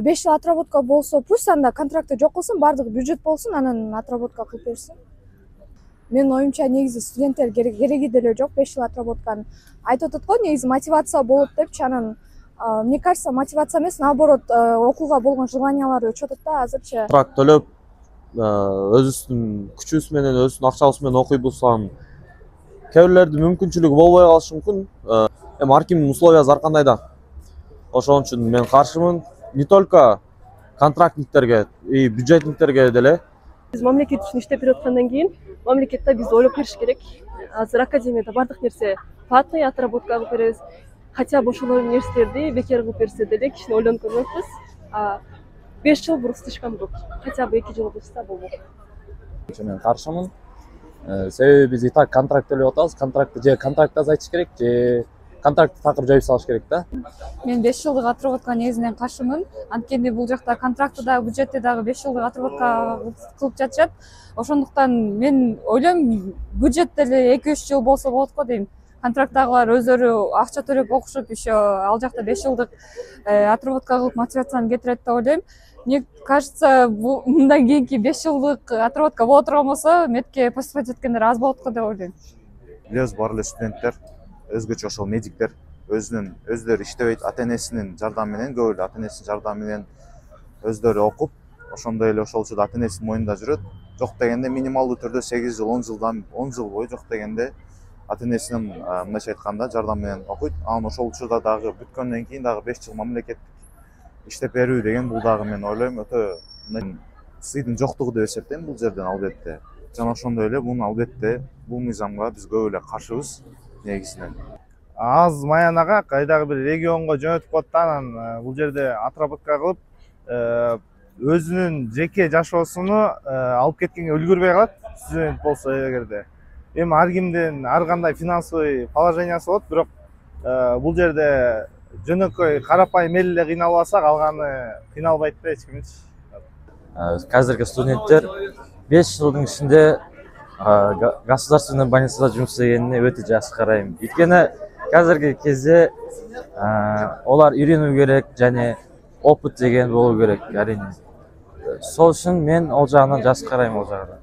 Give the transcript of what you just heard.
5 жыл отработка болсо, пусть анда контракты жок кылсын, баардыгы бюджет болсун, анан отработка кылып берсин. Менин оюмча негизи студенттер кереги деле жок 5 жыл отработканы. Айтып атат го, негизи мотивация болот депчи, анан мне кажется, мотивация эмес, наоборот, окууга болгон желаниялары өчүп атат да азырчы. Контракт төлөп, өзүбүздүн күчүбүз менен, өзүбүздүн акчабыз менен окуй булсам, кээ бирлердин мүмкүнчүлүгү болбой калышы мүмкүн. Эми ар кимдин условиясы ар кандай да. Ошон үчүн мен каршымын. Не только контрактниктерге, и бюджетниктерге деле. Биз мамлекет үчүн иштеп берип аткандан кийин мамлекетте бизди ойлоп бериш керек. Азыр академияда бардык нерсе платный, отработка кылып беребиз. Хотя бы ошол университеттерди бекер кылып берсе деле кичине ойлонуп көрмөкпүз. 5 жыл бурук слишком көп. Хотя бы 2 жыл кылышса болмок. Мен каршымын. Себеби биз и так контракт төлөп атабыз. Контрактты же контракт азайтыш керек, же контрактты такыр жоюп салыш керек да. Мен 5 жылдык отработка негизинен каршымын. Анткени бул жакта контракты дагы, бюджетти дагы 5 жылдык отработка кылып жатышат. Ошондуктан мен ойлойм, бюджет деле 2-3 жыл болсо болот го дейм. Контракттагылар өздөрү акча төлөп окушуп, еще ал жакта 5 жылдык отработка кылып мотивацияны кетирет деп ойлойм. Мне кажется, мындан кийинки 5 жылдык отработка боло турган болсо, метке поступать эткендер аз болот го деп ойлойм. Билебиз, бар эле студенттер, өзгөчө ошол медиктер өздөрү иштебейт, ата-энесинин жардамы менен, көп эле ата-энесинин жардамы менен өздөрү окуп, ошондой эле ошол учурда ата-энесинин мойнунда жүрөт. Жок дегенде минималдуу түрдө 8 жыл, 10 жыл бою жок дегенде ата-энесинин мындайча айтканда жардамы менен окуйт. Анан ошол учурда дагы бүткөндөн кийин дагы 5 жыл мамлекеттик иштеп берүү деген бул дагы мен ойлойм өтө сыйдын жоктугу деп эсептейм бул жерден албетте. Жана ошондой эле бул албетте бул мыйзамга биз көп эле каршыбыз негизинен. Аз маянага кайдагы бир регионго жөнөтүп коет да, анан бул жерде отработка кылып, өзүнүн жеке жашоосуну алып кеткенге үлгүрбөй калат, студент болсо эгерде. Эми ар кимдин ар кандай финансовый положениясы болот, бирок бул жерде жөнөкөй карапайым эл эле кыйналбаса, калганы кыйналбайт да эч кимчи. Қазіргі студенттер 5 жылдың ішінде государственный больницада жұмыс істегеніне өте жақсы қараймын. Өйткені қазіргі кезде олар үйрену керек және опыт деген болу керек, әрине. Сол үшін мен ол жағынан жақсы қараймын ол жағынан.